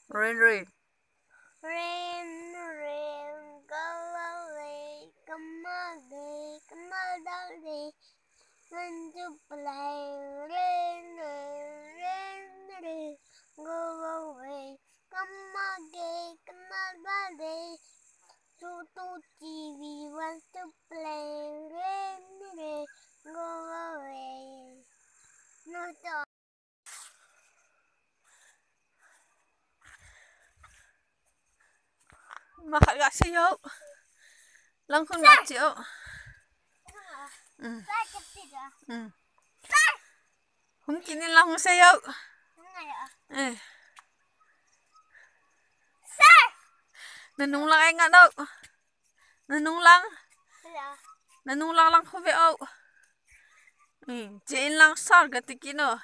Rain, rain. Rain, rain, go away, come again, come again, when to play. Rain, rain, rain, rain, go away, come again, come again. To TV wants to play. Rain, rain, go away. No to. Makaga sa'yo. Lang kung natsiyo. Kung kinilang mo sa'yo. Eh. Nanung lang ay nga daw. Nanung lang. Nanung lang lang ko be oh. Jain lang sar gatikino.